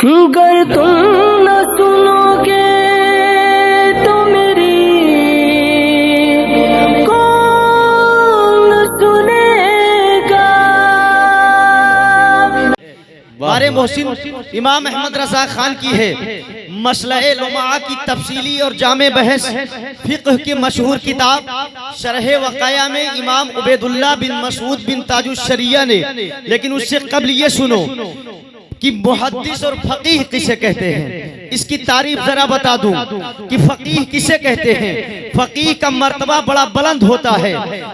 अगर तुम न सुनोगे तो मेरी कौन सुनेगा। बारे मोहसिन इमाम अहमद रजा खान की है मसले लुमा की तफसीली और जामे बहस फिक्ह की मशहूर किताब शरह वकाया में इमाम उबैदुल्लाह बिन मसूद बिन ताजुश शरिया ने। लेकिन उससे कबल ये सुनो कि मुहद्दिस और फकीह किसे कहते हैं, इसकी तारीफ जरा बता दूं कि फकीह किसे कहते हैं। फकीह का मर्तबा बड़ा बुलंद होता है,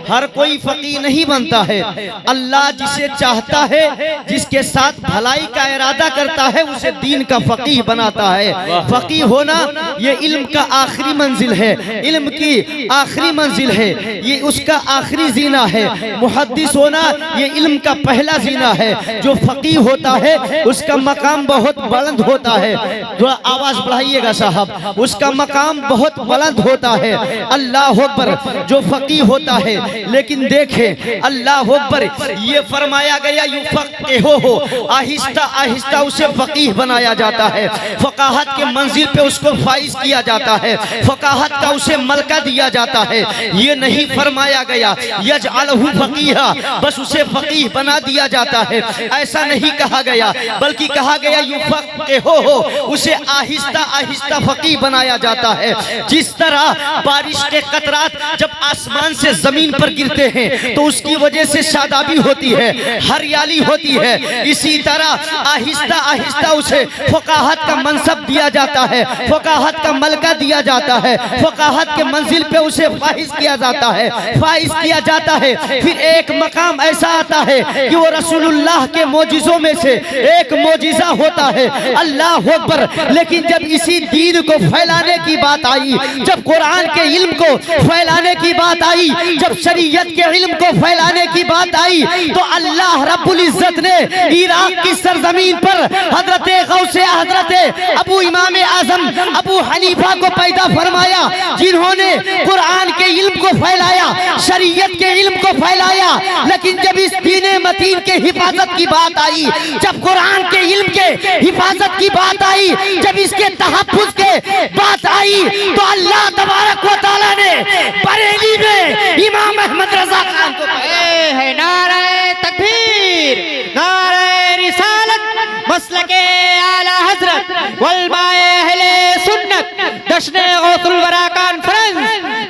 हर कोई फकीह नहीं बनता है। अल्लाह जिसे चाहता है, जिसके साथ भलाई का इरादा करता है, उसे दीन का फकीह बनाता है। फकीह होना ये इल्म का आखिरी मंजिल है, इल्म की आखिरी मंजिल है, ये उसका आखिरी जीना है। मुहद्दिस होना ये इल्म का पहला जीना है। जो फकीह होता है उसका मकाम बहुत बुलंद होता है। थोड़ा आवाज बढ़ाइएगा साहब, उसका मकाम बहुत बुलंद होता है। अल्लाह अकबर, जो फकीह होता है। लेकिन देखें अल्लाह अकबर, ये फरमाया गया युफक्किहु हो, आहिस्ता आहिस्ता उसे फकीह बनाया जाता है। फकाहत के मंजिल पे उसको फाइज किया जाता है, फकाहत का उसे मलका दिया जाता है। ये नहीं फरमाया गया यजअलहु फकीहा, बस उसे फकीह बना दिया जाता है, ऐसा नहीं कहा गया, बल्कि कहा गया युफक्किहु हो, उसे आहिस्ता आहिस्ता फकीह बनाया जाता है। जिस तरह बारिश के कतरात जब आसमान से जमीन पर गिरते हैं तो उसकी वजह से शादाबी होती है, हरियाली होती है, इसी तरह आहिस्ता आहिस्ता उसे फकाहत का मनसब दिया जाता है, फकाहत का मलका दिया जाता है, फकाहत के मंजिल पे उसे फाइज किया जाता है, फाइज किया जाता है। फिर एक मकाम ऐसा आता है कि वो रसूलुल्लाह के मोजिज़ों में से एक मोजिज़ा होता है। अल्लाह अकबर। लेकिन जब इसी दीन को फैलाने की बात आई, जब कुरान के इल्म को फैलाने की बात आई, जब शरीयत के इल्म को फैलाने की बात आई, तो अल्लाह रब्बुल इज्जत ने इराक की सरजमीन पर हजरत गौसे हजरत अबू इमाम आजम अबू हनीफा को पैदा फरमाया, जिन्होंने कुरान के इल्म को फैलाया, शरीयत के इल्म को फैलाया। लेकिन जब इस दीन मतीन के हिफाजत की बात आई, जब कुरान के इल्म के हिफाजत की बात आई, जब इसके तहफ्फुज़ के बात आई, तो अल्लाह तबारक व तआला ने बरेली में इमाम अहमद रजा खान को है नारे तकबीर, नारे रिसालत, मसलके आला हजरत वलमाए अहले सुन्नत, जश्न गौसुल वरा कॉन्फ्रेंस,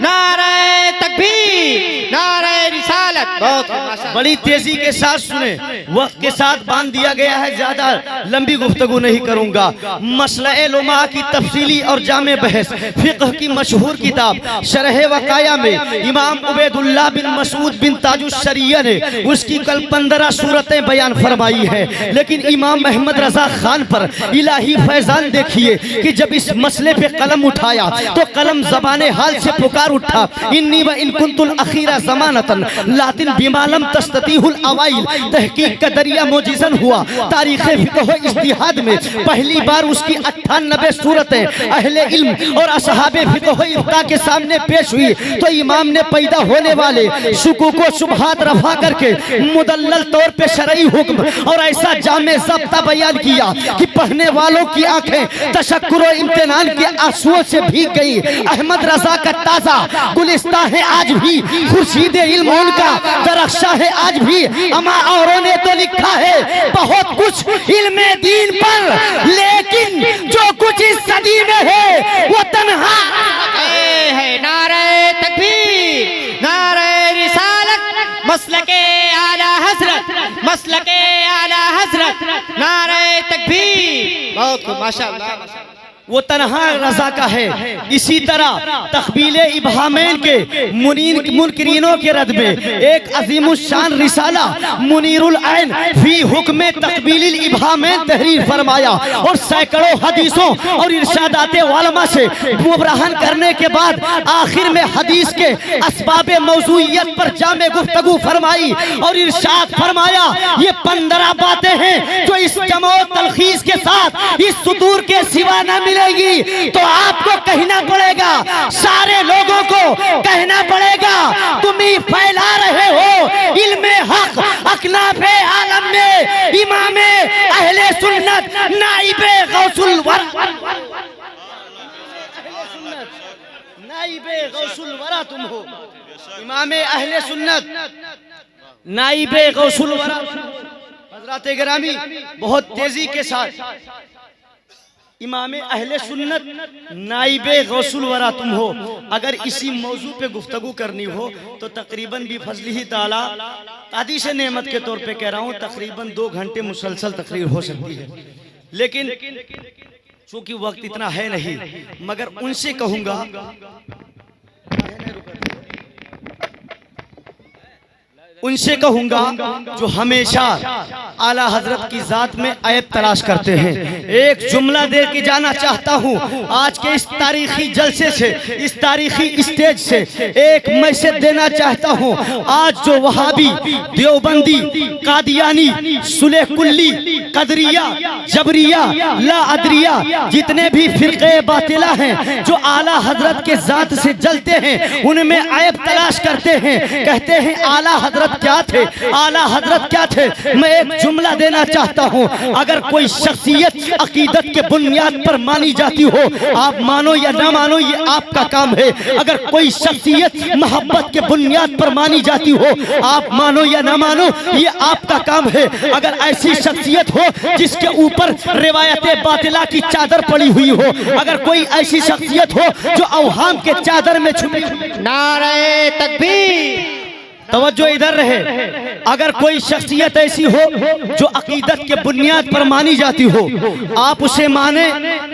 नारे तकबीर, नारे रिसालत। बहुत बड़ी तेजी के साथ सुने, वक्त के साथ बांध दिया गया है, ज्यादा लंबी गुफ्तगू नहीं करूंगा। मसले लुमा की तफसीली और जामे बहस फिक्ह की मशहूर किताब शरह वकाया में इमाम उबैदुल्लाह बिन मसूद बिन ताजुश शरिया ने उसकी कल 15 सूरतें बयान फरमाई है। लेकिन इमाम अहमद रजा खान पर इलाही फैजान देखिए कि जब इस मसले पे कलम उठाया तो कलम ज़बाने हाल से पुकार उठा, इन्नी व इन कुंतुल अखीरा ज़मानतन लातिन बिमालम तस्ततीहुल अवाइल, तहकीक का दरिया मोजिज़न हुआ। तारीख़ फिक़्ह इज्तिहाद में पहली बार उसकी 98 सूरतें अहले इल्म और असहाबे फिक़्ह इफ्ता के सामने पेश हुई। तो इमाम ने पैदा होने वाले शुकूक व शुबहात रफा करके मुदल्लल तौर पे शरई हुक्म और ऐसा जामे ज़ब्ता बयान किया कि पढ़ने वालों की आंखें तशक्कुर और इम्तिनान के आंसुओं से भीग गई। अहमद रजा का ताज़ा गुलिस्ता है आज भी, खुर्शीद इल्म उनका दरख्शा है आज भी। अमा औरों ने तो लिखा है बहुत कुछ इल्म दीन पर, लेकिन जो कुछ इस सदी में है वो तन्हा है। नारे तकबीर, नारे रिसालत, मसलके आला हजरत, मसलके आला हजरत, नारे तकबीर। बहुत खूब, माशाअल्लाह। वो तन्हा रजा का है। इसी तरह तकबीले इब्हामैन के मुनकिरीनों के रद में एक अजीमुश्शान रिसाला मुनीरुल ऐन फी हुक्म तकबीलिल इब्हामैन तहरीर फरमाया और सैकड़ों हदीसों और इरशादाते उलमा से मुबरहन करने के बाद आखिर में हदीस के असबाबे मौजूइयत पर जामे गुफ्तगू फरमाई और इरशाद फरमाया, ये 15 बातें हैं जो इस जमो तलखीस के साथ इस सुतूर के सिवा न मिले मिलेगी तो आपको कहना पड़ेगा, सारे लोगों को कहना पड़ेगा तुम ही फैला रहे हो इल्मे हक। अखलाफे आलम में इमामे अहले सुन्नत नाइबे गौसुल वरा, नाइबे गौसुल वरा तुम हो, इमाम अहले सुन्नत, नाइबे गौसुल वरा। हजरात गिरामी, बहुत तेजी के साथ, इमाम अहले सुन्नत नाइबे गौसुल वरा तुम हो। अगर इसी मौजू पे गुफ्तगू करनी हो तो तकरीबन भी फजलिही ताला तादी से नेमत के तौर पे कह रहा हूँ, तकरीबन 2 घंटे मुसलसल तकरीर हो सकती है। लेकिन चूंकि वक्त इतना है नहीं, मगर उनसे कहूंगा, उनसे कहूंगा जो हमेशा आला हजरत की जात में ऐब तलाश करते हैं। एक जुमला दे के जाना चाहता हूं आज के इस तारीखी जलसे से, इस तारीखी स्टेज से एक मैसेज देना चाहता हूं। आज जो वहाबी, देवबंदी, कादियानी, सुले कुल्ली, कदरिया, जबरिया, ला अदरिया, जितने भी फिरके बातिला हैं जो आला हजरत के जात से जलते हैं, उनमें ऐब तलाश करते हैं, कहते हैं आला हजरत क्या थे, आला हजरत क्या थे। मैं एक जुमला देना चाहता हूं, अगर कोई शख्सियत अकीदत के बुनियाद पर मानी जाती हो, आप मानो या ना मानो ये आपका काम है। अगर कोई शख्सियत मोहब्बत के बुनियाद पर मानी जाती हो, आप मानो या ना मानो ये आपका काम है। अगर ऐसी शख्सियत हो जिसके ऊपर रिवायत बातिला की चादर पड़ी हुई हो, अगर कोई ऐसी शख्सियत हो जो अवहाम के चादर में छुपी, नारे तकबीर, तवज्जो इधर रहे। अगर कोई शख्सियत ऐसी हो जो अकीदत के बुनियाद पर मानी जाती हो, आप उसे माने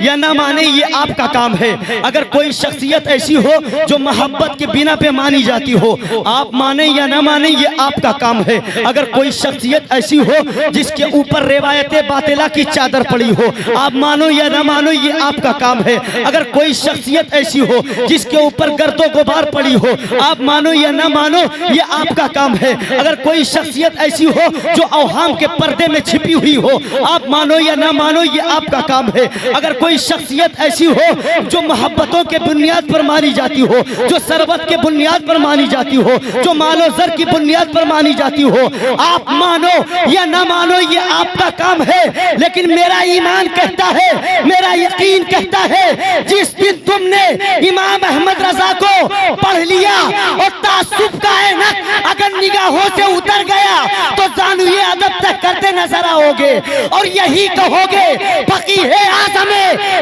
या ना माने ये आपका काम है। अगर कोई शख्सियत ऐसी हो जो मोहब्बत के बिना पे मानी जाती हो, आप माने या ना माने ये आपका काम है। अगर कोई शख्सियत ऐसी हो जिसके ऊपर रिवायत बातिला की चादर पड़ी हो, आप मानो या ना मानो ये आपका काम है। अगर कोई शख्सियत ऐसी हो जिसके ऊपर गर्दो गुबार पड़ी हो, आप मानो या ना मानो ये आपका काम है। अगर कोई शख्सियत ऐसी हो जो अवहाम के पर्दे में छिपी हुई हो, आप मानो या ना मानो ये आपका काम है। अगर कोई शख्सियत ऐसी हो जो मोहब्बतों के बुनियाद पर मानी जाती हो, जो सरबत के बुनियाद पर मानी जाती हो, जो मालो जर की बुनियाद पर मानी जाती हो, आप मानो या ना मानो ये आपका काम है। लेकिन मेरा ईमान कहता है, मेरा यकीन कहता है, जिस दिन तुमने इमाम अहमद रजा को पढ़ लिया और तासुब का ऐनक अगर निगाहों से उतर गया तो जानवी अदब तक करते नजर आओगे और यही कहोगे फकीह आज़म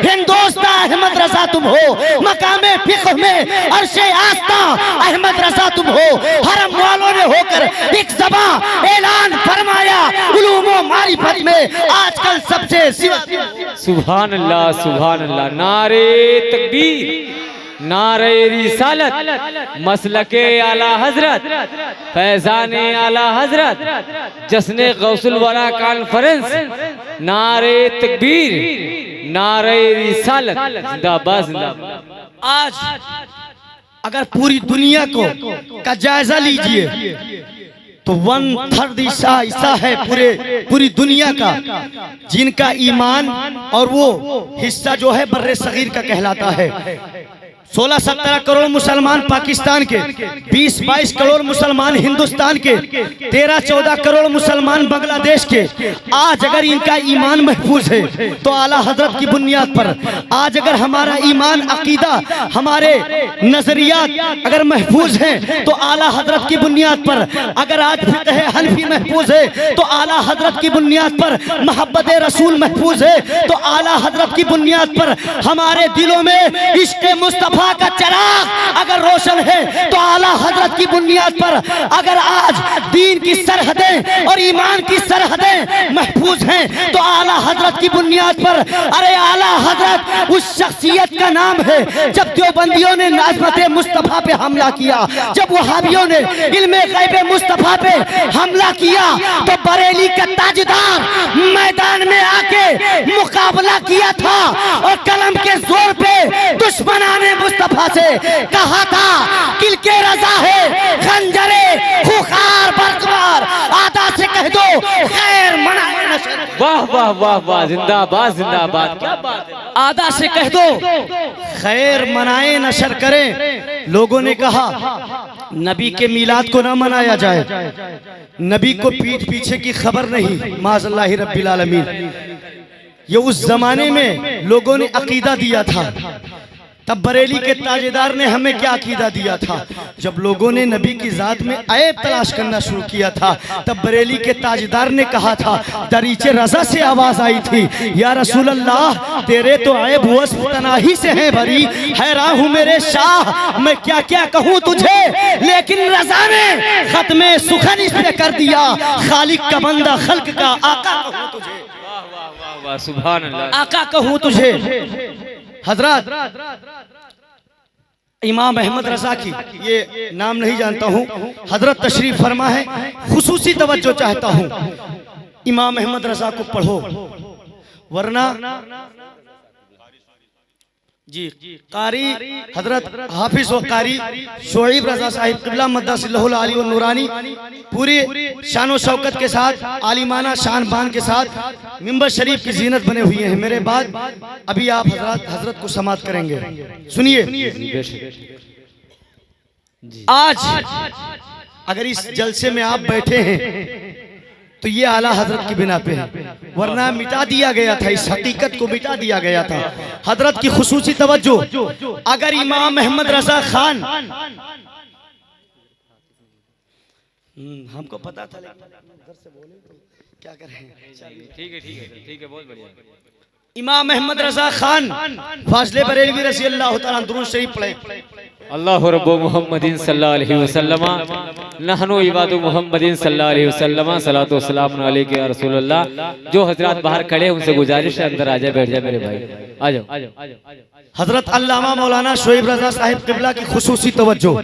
हिंदुस्तान अहमद रजा तुम हो, मकामे फिक्र में अर्शे आस्था अहमद रजा तुम हो। हरम वालों ने होकर एक ज़बां ऐलान फरमाया, उलूम मारिफत में आजकल सबसे सिवा। सुभान अल्लाह, सुभान अल्लाह। नारे तकबीर, नारे रिसालत, मसलके आला हजरत, फैजाने आला हजरत, जश्ने गौसुल वरा कॉन्फ्रेंस, नारे तकबीर, नारे रिसालत, जिंदाबाद जिंदाबाद। आज अगर पूरी दुनिया को का जायजा लीजिए तो 1/3 हिस्सा है पूरी दुनिया का जिनका ईमान और वो हिस्सा जो है बर्रे सगीर का कहलाता है। 16-17 करोड़ मुसलमान पाकिस्तान के, 20-22 करोड़ मुसलमान हिंदुस्तान के, 13-14 करोड़ मुसलमान बांग्लादेश के। आज अगर इनका ईमान महफूज है तो आला हजरत की बुनियाद पर, आज अगर हमारा ईमान अकीदा, हमारे नजरियात अगर महफूज हैं तो आला हजरत की बुनियाद पर, अगर आज फिक़्ह हनफी महफूज है तो आला हजरत की बुनियाद पर, मोहब्बत रसूल महफूज है तो आला हजरत की बुनियाद पर, हमारे दिलों में इश्क़ मुस्तफ़ा का चिराग अगर रोशन है तो आला हजरत की बुनियाद पर, अगर आज दीन की सरहदें और ईमान की सरहदें महफूज हैं तो आला हजरत की बुनियाद पर। अरे आला हजरत उस शख्सियत का नाम है, जब देवबंदियों ने अज़मत मुस्तफ़ा पे हमला किया, जब वहाबियों ने इल्मे गैब मुस्तफ़ा पे हमला किया, तो बरेली का ताजदार मैदान में आके मुकाबला किया था और कलम के जोर पे दुश्मनाने मुस्तफा से कहा था किल के रजा है खंजरे खुखार बरकरार, आदा से कह दो खैर मनाए नशर। वाह वाह वाह वाह, जिंदाबाद जिंदाबाद, क्या बात है। आदा से कह दो खैर मनाए नशर करें। लोगों ने कहा नबी के मिलाद को ना मनाया जाए, नबी को पीठ पीछे की खबर नहीं, माज़अल्लाहि रब्बिल आलमीन। ये उस जमाने में लोगों ने अकीदा दिया था। तब बरेली के ताजेदार ने हमें क्या अकीदा दिया था? जब लोगों ने नबी की जात में ऐब तलाश करना शुरू किया था, तब बरेली के ताजेदार ने कहा था, दरीचे रजा से आवाज आई थी, या रसूल अल्लाह तेरे तो ऐब वस्फ तनाही से हैं भरी, हैरान हूँ मेरे शाह मैं क्या क्या कहूँ तुझे, लेकिन रजा ने खत्मे सुखन इस पे कर दिया, खालिक का बंदा खल्क का आका कहूँ तुझे। वाह वाह वाह वाह, सुभान अल्लाह। आका कहूँ तुझे। हजरत इमाम अहमद रजा की ये नाम नहीं जानता हूँ, हजरत तशरीफ फरमा है, खुसूसी तवज्जो चाहता हूँ। इमाम अहमद रजा को पढ़ो, वरना जी कारी हजरत हाफिज व कारी शोएब रजा साहिब क़िबला मद्दसिल्लहुल आली व नूरानी पूरी शान व शौकत के साथ, आलिमाना शान बान के साथ मिंबर शरीफ की जीनत बने हुए हैं। मेरे बाद अभी आप हजरत को समात करेंगे। सुनिए, आज अगर इस जलसे में आप बैठे हैं तो ये आला हजरत की बिना पे है, वरना मिटा दिया गया था, इस हकीकत को मिटा दिया गया था। हजरत की खुसूसी तवज्जो। अगर इमाम अहमद रजा खान, हमको पता था लेकिन घर से बोले तो क्या करें। ठीक है ठीक है ठीक है, बहुत बढ़िया। इमाम अहमद रजा खान फाजले बरेलवी रज़ी अल्लाह तआला दुरूद शरीफ पढ़े। अल्लाह रब्बु मुहम्मदिन सल्लल्लाहु अलैहि वसल्लम नहनु इबादु मुहम्मदिन सल्लल्लाहु अलैहि वसल्लम सलातो वस्सलाम अलैका या रसूल अल्लाह। जो हजरत बाहर खड़े हैं उनसे गुजारिश है अंदर आ जाए, बैठ जाए मेरे भाई, आ जाओ। हजरत अल्लामा मौलाना शोएब रजा साहिब क़िबला की खुसूसी तवज्जो।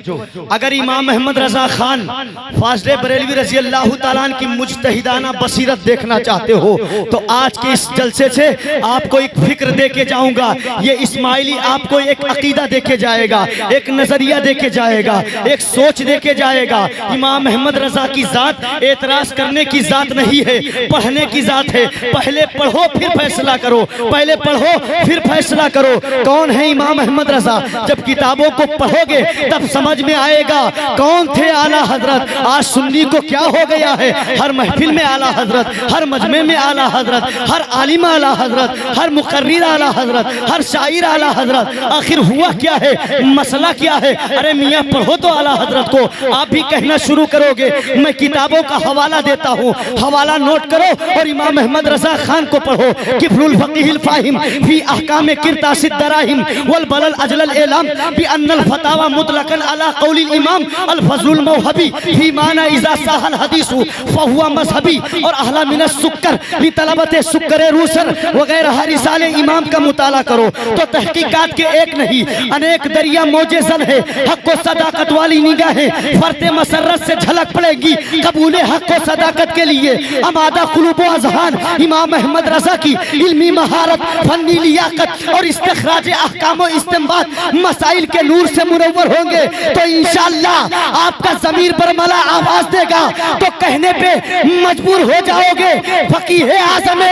अगर इमाम अहमद रजा खान फाजले बरेलवी रज़ी अल्लाह तआला की मुज्तहिदाना बसीरत देखना चाहते हो तो आज के इस जलसे से आपको एक फिक्र दे के जाऊंगा। ये इस्माइली आपको एक अकीदा दे के जाएगा, एक नजरिया दे के जाएगा, एक सोच दे के जाएगा। इमाम अहमद रजा की जात एतराज करने की जात नहीं है, पढ़ने की जात है। पहले पढ़ो फिर फैसला करो, पहले पढ़ो फिर फैसला करो। कौन है इमाम अहमद रजा? जब किताबों को पढ़ोगे तब समझ में आएगा कौन थे आला हजरत। आज सुन्नी को क्या हो गया है, हर महफिल में आला हजरत, हर मजमे में आला हजरत, हर आलिम आला हजरत, हर मुकर्रिर आला हजरत, हर शायर आला हजरत। आखिर हुआ क्या है, मसला क्या है? अरे मियाँ पढ़ो तो आला हजरत को। आप भी कहना शुरू करोगे। मैं किताबों का हवाला देता हूँ, हवाला नोट करो और इमाम अहमद रजा खान को पढ़ो। किफरुल फकीहिल फाहिम फी अहकाम किरतासिद दराहिम वल बलल अजलल इलाम बि अन्नल फतावा मुतलकन अला कौलिल इमाम अल फजलुल मौहबी फी माना इजा साहल हदीसु फहुवा मजहबी और अहला मिनस सुक्कर ली तलबते सुक्कर रूसन वगैरह रिसाले इमाम का मुताला करो तो तहकीकात के एक नहीं अनेक दरिया मौजे जल है। हक व सदाकत वाली निगाहें फरते मसरत से झलक पड़ेगी कबूले हक व सदाकत के लिए। अमादा कुलूब व अज़हान इमाम अहमद रजा की इल्मी महारत, फन्नी लियाकत और इस्तिखराज अहकाम व इस्तिंबात मसाइल के नूर से मुनव्वर होंगे तो इंशाअल्लाह आपका ज़मीर बरमला आवाज देगा तो कहने पे मजबूर हो जाओगे। फकीह आज़म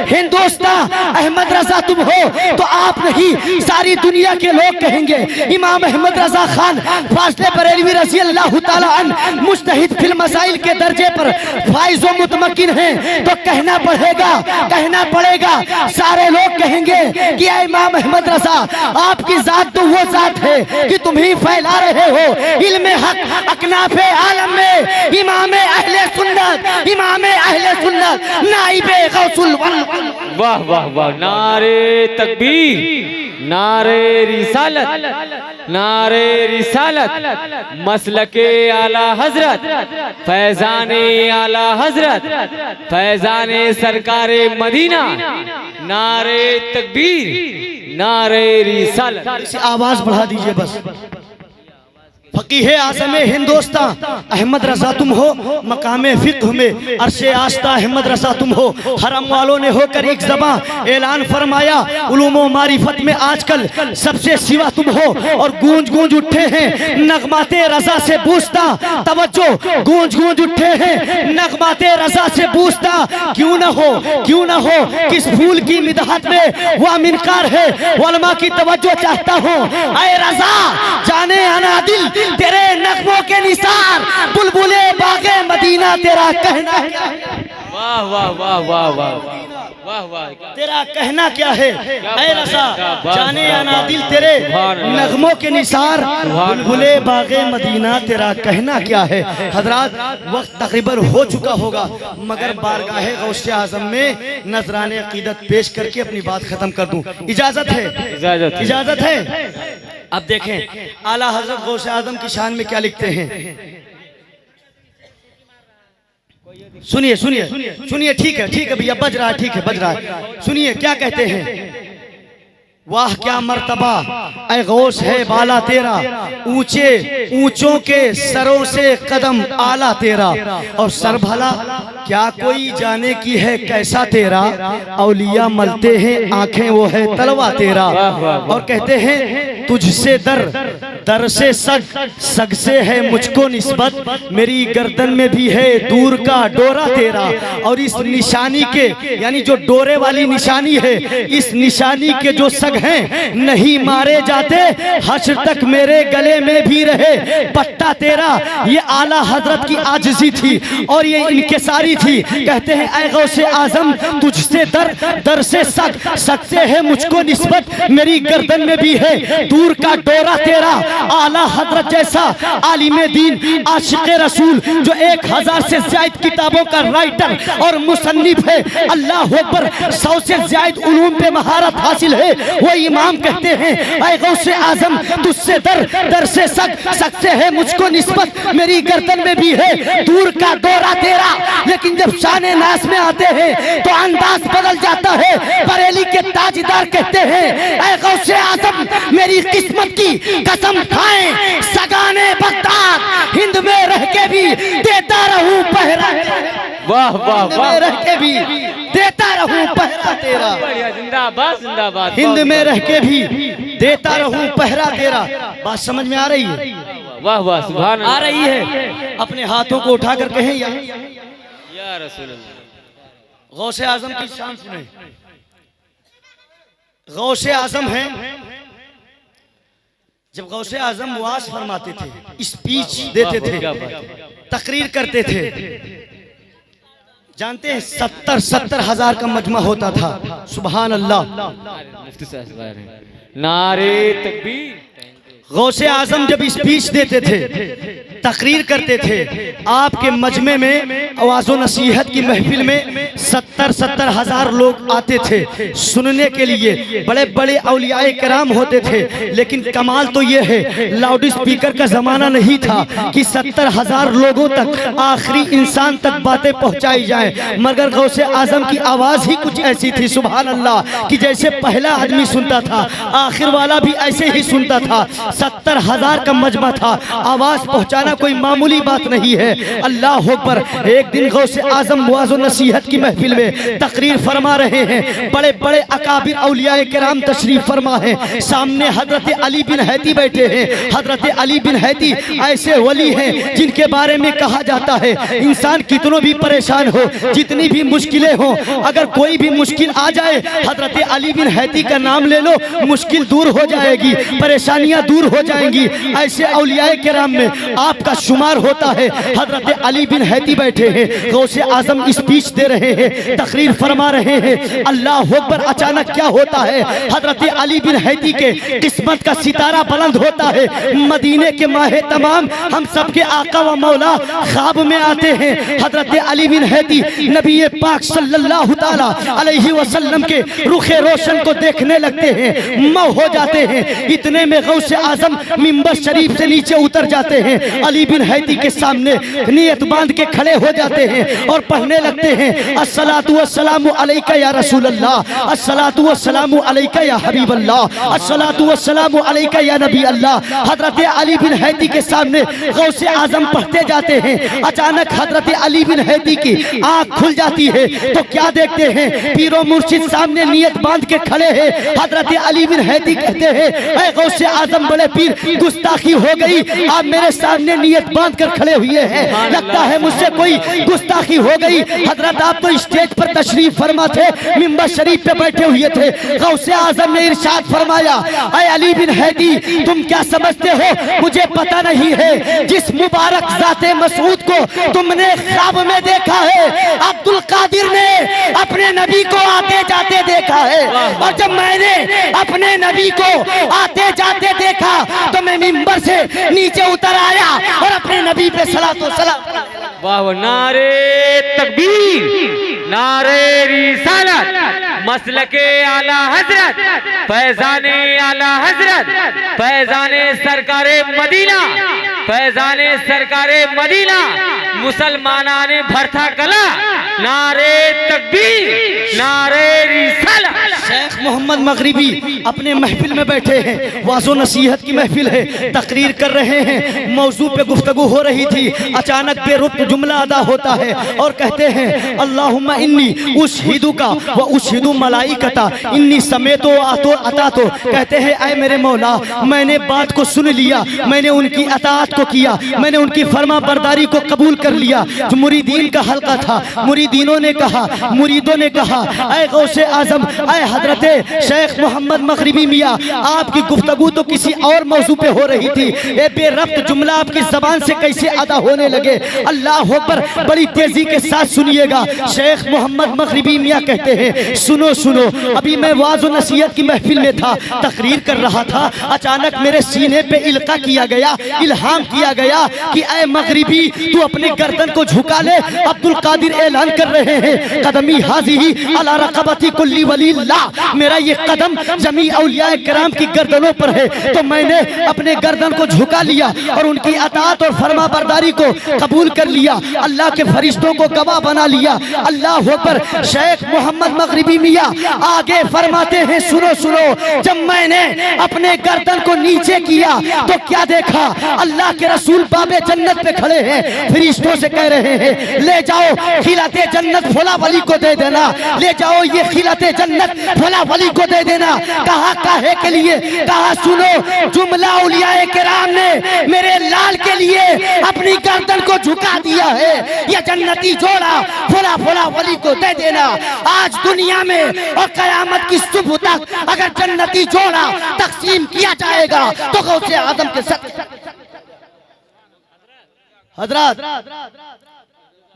हिंदुस्तान अहमद रजा तुम हो तो आप नहीं सारी दुनिया के लोग कहेंगे। इमाम अहमद रजा खान फाजले बरेलवी रज़ी अल्लाह तआला अन्हु मुज्तहिद फिल मसाइल के दर्जे पर फाइज व मुतमकिन हैं तो कहना पड़ेगा। सारे लोग कहेंगे कि इमाम अहमद रजा आपकी जात तो वो जात है कि तुम ही फैला रहे हो इल्मे हक अकनाफे आलम में इमाम अहले सुन्नत नाइबे गौसुल वल। वाह वाह वाह, नारे तकबीर, नारे रिसालत, मसलके आला हजरत, फैजाने आला हजरत, फैजाने सरकारे मदीना, नारे तकबीर, नारे रिसालत। आवाज बढ़ा दीजिए बस। फकीह आज़म हिंदुस्तान अहमद रजा तुम हो, मकामे फिक्र में अरशे आस्था अहमद रजा तुम हो। हरम वालों ने होकर एक ज़बां ऐलान फरमाया उलूमो मारिफत में आजकल सबसे सिवा तुम हो और गूंज उठे हैं नगमाते रजा से पूछता। तवज्जो, गूंज उठे हैं नगमाते रजा से पूछता। क्यों न हो किस फूल की मिदहत में वह मिनकार है। उलमा की तवज्जो चाहता हूँ ऐ रजा जाने अनादिल तेरे नगमों के निसार बुलबुले बागे मदीना तेरा कहना है। वाह वाह वाह वाह वाह, वाह वाह तेरा कहना क्या है ऐ रसा, बात, जाने क्या या ना बात, दिल तेरे सुभान अल्लाह। नगमों के निसार, सुभान बुलबुले बागे मदीना तेरा कहना क्या है। हजरात वक्त तकरीबन हो चुका होगा, मगर बारगाहे गौसे आजम में नजराने अकीदत पेश करके अपनी बात खत्म कर दूं। इजाजत है? इजाजत है। इजाजत है। अब देखें आला हजरत गौसे आजम की शान में क्या लिखते हैं। सुनिए सुनिए सुनिए, ठीक है भैया, बज रहा है, ठीक है बज रहा है। सुनिए क्या कहते हैं। वाह क्या मर्तबा ऐ गौस है बाला तेरा, ऊंचे ऊंचों के सरों से कदम आला तेरा, और सर भला क्या कोई जाने की है कैसा तेरा, औलिया मलते हैं आंखें वो है तलवा तेरा। और कहते हैं तुझसे दर से सग से है मुझको निस्बत, मेरी गर्दन में भी है दूर का डोरा तेरा। और इस निशानी के यानी जो डोरे वाली निशानी है, इस निशानी के जो सग हैं नहीं मारे जाते, हश्र तक मेरे गले में भी रहे पट्टा तेरा। ये आला हजरत की आजिज़ी थी और ये इनकिसारी थी। कहते हैं ऐ गौसे आजम तुझसे दर से सग से है मुझको निस्बत, मेरी गर्दन में भी है दूर का डोरा तेरा। आला हजरत जैसा आलिम दीन आशिक़े रसूल जो 1000 से ज्यादा किताबों का राइटर और मुसन्निफ है, अल्लाह अकबर 100 से ज्यादा उलूम पे महारत हासिल है, वो इमाम कहते हैं ऐ गौसे आजम तुझसे दर से सग से है मुझको निस्बत, मेरी गर्दन में भी है दूर का डोरा तेरा। लेकिन जब शाने नास में आते हैं तो अंदाज बदल जाता है। बरेली के ताजदार कहते हैं ऐ गौसे आजम मेरी किस्मत की कसम खाएं, सगाने बगदाद हिंद में रह के भी देता रहूं पहरा। वाह वाह वाह, रह के भी देता रहूं पहरा तेरा। जिंदाबाद जिंदाबाद, हिंद में रह के भी देता रहूं पहरा तेरा। बात समझ में आ रही है? वाह वाह, सुभान आ रही है? अपने हाथों को उठाकर कहें या रसूल अल्लाह। गौसे आजम की शान सुने। गौसे आजम है, जब गौसे आजम वाज फरमाते थे, स्पीच देते थे, तकरीर करते थे, जानते हैं 70 हजार का मजमा होता था। सुभान अल्लाह। मुफ्ती साहब नारे तकबीर। गौसे आजम जब स्पीच देते थे, तकरीर करते थे, आपके मजमे में आवाज़ो नसीहत की महफिल में 70 हजार लोग आते थे सुनने के लिए। बड़े बड़े औलियाए किराम होते थे। लेकिन कमाल तो ये है लाउड स्पीकर का जमाना नहीं था कि 70 हजार लोगों तक, आखिरी इंसान तक बातें पहुंचाई जाए, मगर गौसे आजम की आवाज़ ही कुछ ऐसी थी सुभान अल्लाह कि जैसे पहला आदमी सुनता था आखिर वाला भी ऐसे ही सुनता था। 70 हजार का मजमा था। आवाज पहुंचाना कोई मामूली बात नहीं है। अल्लाह अकबर। एक दिन गौसे आजम वाज़ो नसीहत की महफिल में तकरीर फरमा रहे हैं। बड़े बड़े अकाबिर औलियाए किराम तशरीफ फरमा है। सामने हजरत अली बिन हैती बैठे हैं। हजरत अली बिन हैती ऐसे वली हैं जिनके बारे में कहा जाता है इंसान कितनों भी परेशान हो, जितनी भी मुश्किलें हो, अगर कोई भी मुश्किल आ जाए हजरत अली बिन हैती का नाम ले लो, मुश्किल दूर हो जाएगी, परेशानियां दूर हो जाएंगी। ऐसे औलियाए किराम में आपका शुमार होता है। हजरत अली बिन हैती बैठे हैं, गौसे आजम स्पीच दे रहे हैं, तकरीर फरमा रहे हैं। अल्लाह अकबर। अचानक क्या होता है, हजरत अली बिन हैती के किस्मत का सितारा बुलंद होता है। मदीने के माहे तमाम हम सबके आका व मौला ख्वाब में आते हैं। हजरत अली बिन हैती नबी पाक सल्लल्लाहु ताला अलैहि वसल्लम के रुखे रोशन को देखने लगते हैं, मौ हो जाते हैं। इतने में गौसे आजम मिंबर शरीफ से नीचे उतर जाते हैं। अली बिन हैती के सामने नियत बांध के खड़े हो जाते हैं और पढ़ने लगते हैं अस्सलातु वस्सलामु अलैका या रसूल अल्लाह, अस्सलातु वस्सलामु अलैका या हबीब अल्लाह, अस्सलातु वस्सलामु अलैका या नबी अल्लाह। हजरत अली बिन हैती के सामने गौसे आजम पढ़ते जाते हैं। अचानक हजरत अली बिन हैती की आंख खुल जाती है तो क्या देखते हैं, पीरो मुर्शिद सामने नियत बांध के खड़े हैं। हजरत अली बिन हैती कहते हैं ऐ गौसे आजम बड़े पीर, गुस्ताखी हो गई, आप मेरे सामने ये नियत बांध कर खड़े हुए हैं, लगता है मुझसे कोई गुस्ताखी हो गई। हजरत आप तो स्टेज पर तशरीफ फरमा थे, मिंबर शरीफ पे बैठे हुए थे। गौसे आजम ने इरशाद फरमाया, ऐ अली बिन हैदी, तुम क्या समझते हो मुझे पता नहीं है। जिस मुबारक जाते मसूद को तुमने ख्वाब में देखा है, अब्दुल कादिर ने अपने नबी को आते जाते देखा है। और जब मैंने अपने नबी को आते जाते देखा तो मैं मिंबर से नीचे उतर आया और अपने नबी पे सलातो सलाम। वाह वाह, नारे तकबीर, नारे रिसालत, मसलके आला हजरत, फैजाने आला हजरत, फैजाने सरकारे मदीना, फैजाने सरकारे मदीना, मुसलमानाने भरथा कला, नारे तकबीर, नारे रिसालत। शेख मोहम्मद मगरिबी अपने महफिल में बैठे हैं, वाज़ो नसीहत की महफिल है, तकरीर कर रहे हैं, मौजू पे गुफ्तगू हो रही थी। अचानक बेरुत जुमला अदा होता है और कहते हैं, अल्लाहुम्मा इन्नी उशहिदु का व उशहिदु मलाइकता इन्नी समेतो आतो अता। तो कहते हैं, ऐ मेरे मौला, मैंने बात को सुन लिया, मैंने उनकी अताअत को किया, मैंने उनकी फरमा बरदारी को कबूल कर लिया। जो मुरीदीन का हल्का था, मुरीदीनों ने कहा, मुरीदों ने कहा, ऐ गौसे आजम, ऐ हजरत शेख मोहम्मद मगरिबी मियाँ, आपकी गुफ्तगू तो किसी और मौजू पे हो रही थी, ये बेरब्त जुमला आपकी जबान से कैसे अदा होने लगे। अल्लाह अकबर, बड़ी तेजी के साथ सुनिएगा। शेख मोहम्मद मगरिबी मियाँ कहते हैं, सुनो सुनो, अभी मैं वाज़ो नसीहत की महफिल में था, तकरीर कर रहा था, अचानक मेरे सीने पे इल्का किया गया, इल्हाम किया गया कि ऐ मगरिबी, तू अपने गर्दन को झुका ले। अब्दुल कादिर ऐलान कर रहे हैं, कदमी हाज़िही अला रक़बती कुल्ली वलील्लाह, मेरा ये कदम जमी औलिया किराम की गर्दनों पर है। तो मैंने अपने गर्दन को झुका लिया और उनकी अताअत और फरमा बरदारी को कबूल कर लिया, अल्लाह के फरिश्तों को गवाह बना लिया। अल्लाह पर शेख मोहम्मद मगरिबी मियाँ आगे फरमाते हैं, सुनो सुनो, जब मैंने अपने गर्दन को नीचे किया तो क्या देखा, अल्लाह के रसूल बाबे जन्नत पे खड़े हैं, फरिश्तों से कह रहे हैं, ले जाओ खिलाते जन्नत फला वली को दे देना, ले जाओ ये खिलाते जन्नत फला वली को दे देना। कहा काहे के लिए, कहा सुनो, जुमला औलिया किराम ने मेरे लाल के लिए अपनी गर्दन को झुका दिया है, ये जन्नती जोड़ा फला फला वली को दे देना। आज दुनिया में और कयामत की सुबह तक अगर जन्नती जोड़ा तकसीम किया जाएगा तो गौसे आदम के साथ हजरत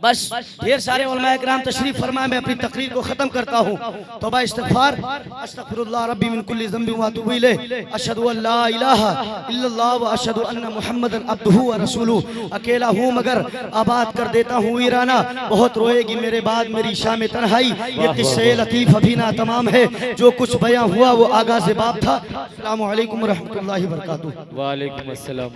बस ढेर सारे उलमाए किराम तशरीफ फरमाए, मैं अपनी तकरीर को खत्म करता हूँ। तौबा इस्तिग़फ़ार, अस्तग़फ़िरुल्लाह रब्बी मिन कुल्ली ज़ंबि व अतूबु इलैहि, अशहदु अन ला इलाहा इल्लल्लाह व अशहदु अन्ना मुहम्मदन अब्दुहु व रसूलुहु। अकेला हूँ मगर आबाद कर देता हूँ वीराना, बहुत रोएगी मेरे बाद मेरी शाम तन्हाई। ये किस्से लतीफ़ अभी ना तमाम है, जो कुछ बयां हुआ वो आगाज़ बाब था। अस्सलामु अलैकुम व रहमतुल्लाहि व बरकातुहू। वालेकुम अस्सलाम।